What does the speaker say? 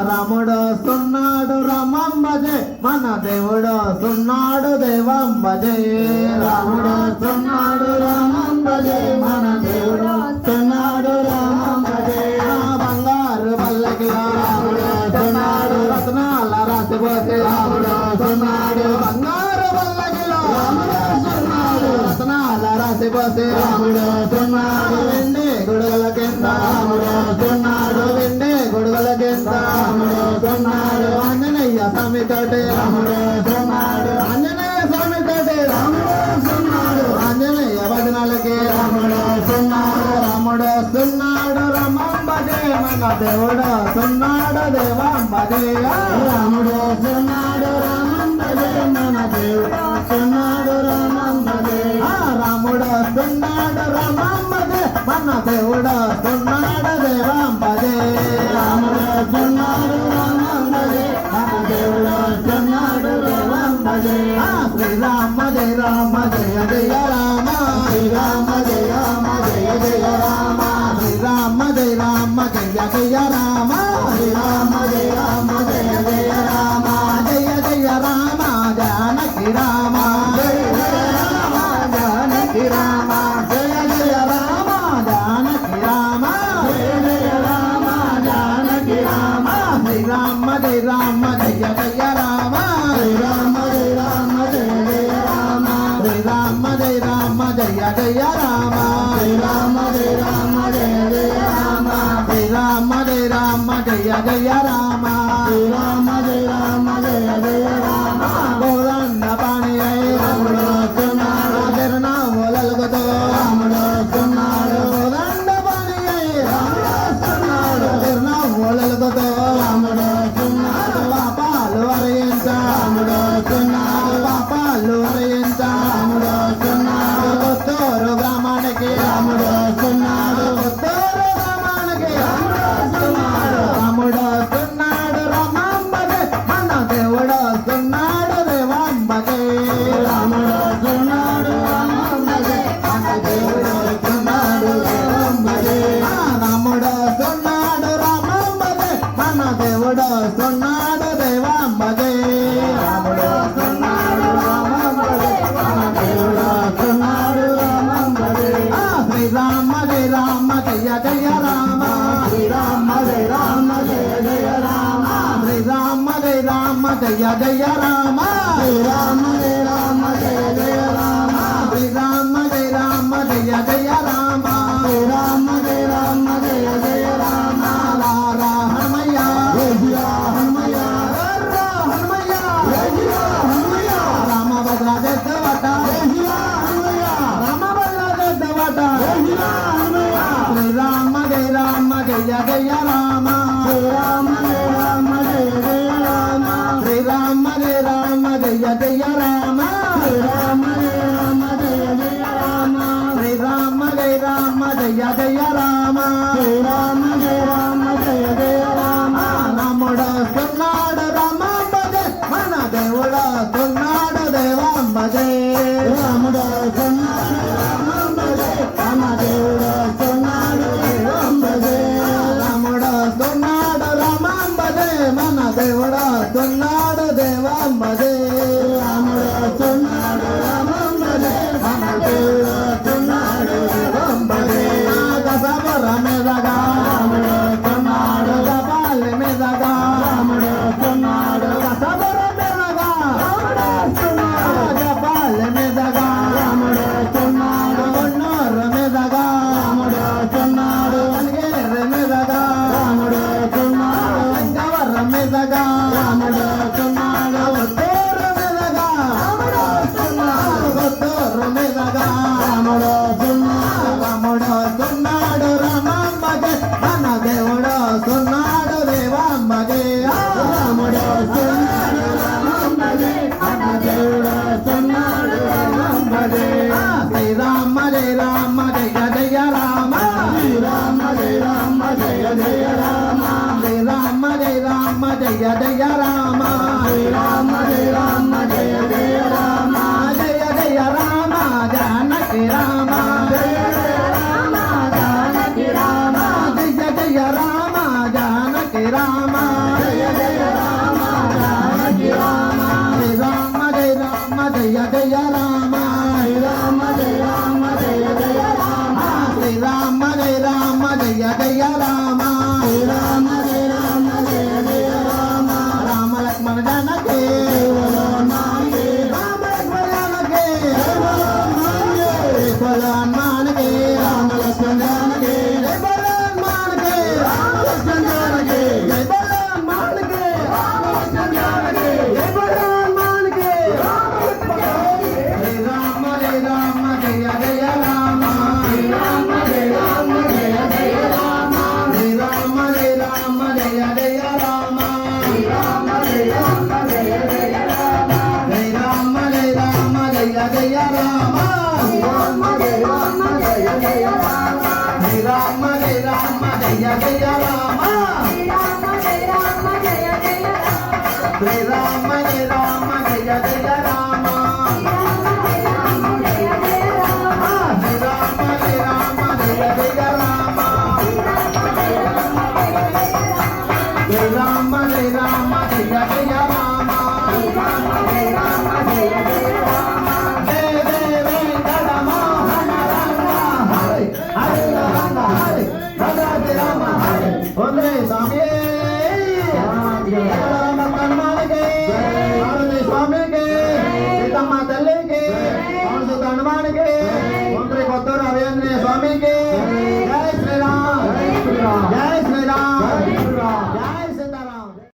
రాముడు వస్తున్నాడు రామం భజే మన దేవుడు వస్తున్నాడు దేవం భజే రాముడు వస్తున్నాడు రామం భజే మన దేవుడు వస్తున్నాడు రామం భజే బంగారు పల్లకిలో రాముడు వస్తున్నాడు రత్నాల రాసిపోతే రాముడు వస్తున్నాడు బంగారు పల్లకిలో రాముడు వస్తున్నాడు రత్నాల రాసిపోతే రాముడు వస్తున్నాడు వెండి గొడుగుల కింద రాముడు వస్తున్నాడు వెండి గొడుగుల కింద రాముడు వస్తున్నాడు ఆంజనేయ స్వామి తోటి రాముడు వస్తున్నాడు ఆంజనేయ స్వామి తోటి రాముడు వస్తున్నాడు ఆంజనేయ భజనలకి రాముడు వస్తున్నాడు రాముడు వస్తున్నాడు రామం భజే మన దేవుడు వస్తున్నాడు దేవం భజే రాముడు వస్తున్నాడు రామం భజే మన దేవుడు వస్తున్నాడు రామం భజే రాముడు వస్తున్నాడు రామం భజే మన దేవుడు వస్తున్నాడు దేవం భజే రాముడు వస్తున్నాడు రామం భజే మన దేవుడు వస్తున్నాడు దేవం భజే శ్రీరామ జయ రామ జయ జయ రామ శ్రీరామ జయ రామ జయ జయ రామ శ్రీరామ జయ రామ జయ జయ రామ శ్రీరామ జయ రామ జయ జయ రామ జయ జయ రామ జానకి రామ జయ జయ రామ జానకి రామ జయ జయ రామ జానకి రామ జయ జయ రామ జానకి రామ శ్రీరామ జయ రామ జయ జయ రామ శ్రీరామ జయ రామ జయ జయ రామ శ్రీరామ జయ రామ జయ జయ రామ శ్రీరామ జయ రామ జయ జయ రామ శ్రీరామ జయ రామ జయ జయ రామ శ్రీరామ జయ రామ జయ జయ రామ గోదండ పాణి రాముడు వస్తున్నాడు తిరునామూలతో రాముడు వస్తున్నాడు గోదండ పాణి రాముడు వస్తున్నాడు తిరునామూలతో రాముడు వస్తున్నాడు పాపాలు వరయించ రాముడు వస్తున్నాడు పాపాలు వరయించ రాముడు వస్తున్నాడు కొత్తూరు గ్రామానికి రాముడు వస్తున్నాడు కొత్తూరు గ్రామానికి రాముడు వస్తున్నాడు రాముడు వస్తున్నాడు రామం భజే మన దేవుడు వస్తున్నాడు దేవం భజే రాముడు వస్తున్నాడు రామం భజే మన దేవుడు వస్తున్నాడు దేవం భజే రాముడు వస్తున్నాడు రామం భజే మన దేవుడు వస్తున్నాడు దేవం భజే రాముడు వస్తున్నాడు రామం భజే మన దేవుడు వస్తున్నాడు రామం భజే శ్రీరామ జయ రామ జయ జయ రామ శ్రీరామ జయ రామ జయ జయ రామ శ్రీరామ జయ రామ జయ జయ రామ శ్రీరామ జయ రామ జయ జయ రామ శ్రీరామ జయ రామ జయ జయ రామ శ్రీరామ జయ రామ జయ జయ రామ రా హనుమయ్య జయ హనుమయ్య రా హనుమయ్య జయ హనుమయ్య రామ భద్ర దత్తవట జయ హనుమయ్య రామ భద్ర దత్తవట జయ హనుమయ్య శ్రీరామ జయ రామ జయ జయ రామ శ్రీరామ జయ రామ జయ జయ రామ శ్రీరామ జయ రామ జయ జయ రామ శ్రీరామ జయ రామ జయ జయ రామ శ్రీరామ జయ రామ జయ జయ రామ శ్రీరామ జయ రామ జయ జయ రామ రాముడు వస్తున్నాడు రామం భజే మన దేవుడు వస్తున్నాడు దేవం భజే రాముడు వస్తున్నాడు రామం భజే మన దేవుడు వస్తున్నాడు దేవం భజే రాముడు వస్తున్నాడు రామం భజే మన దేవుడు వస్తున్నాడు దేవం భజే రాముడు వస్తున్నాడు రామం భజే మన దేవుడు వస్తున్నాడు దేవం భజే కసబర మీదగా రాముడు వస్తున్నాడు గపాలి మీదగా రాముడు వస్తున్నాడు కసబర మీదగా రాముడు వస్తున్నాడు గపాలి మీదగా రాముడు వస్తున్నాడు కొన్నూరు మీదగా రాముడు వస్తున్నాడు కనగేరు మీదగా రాముడు వస్తున్నాడు వెంకవర మీదగా రాముడు వస్తున్నాడు కొత్తూరు మీదగా రాముడు వస్తున్నాడు కొత్తూరు మీదగా రాముడు వస్తున్నాడు రాముడు వస్తున్నాడు రామం భజే మన దేవుడు వస్తున్నాడు దేవం భజే రాముడు వస్తున్నాడు రామం భజే మన దేవుడు వస్తున్నాడు దేవం భజే శ్రీరామ జయ రామ జయ జయ రామ శ్రీరామ జయ రామ జయ జయ రామ శ్రీరామ జయ రామ జయ జయ రామ శ్రీరామ జయ రామ జయ జయ రామ జయ జయ రామ జానకి రామ జయ జయ రామ జానకి రామ జయ జయ రామ జానకి రామ రామ జయ జయ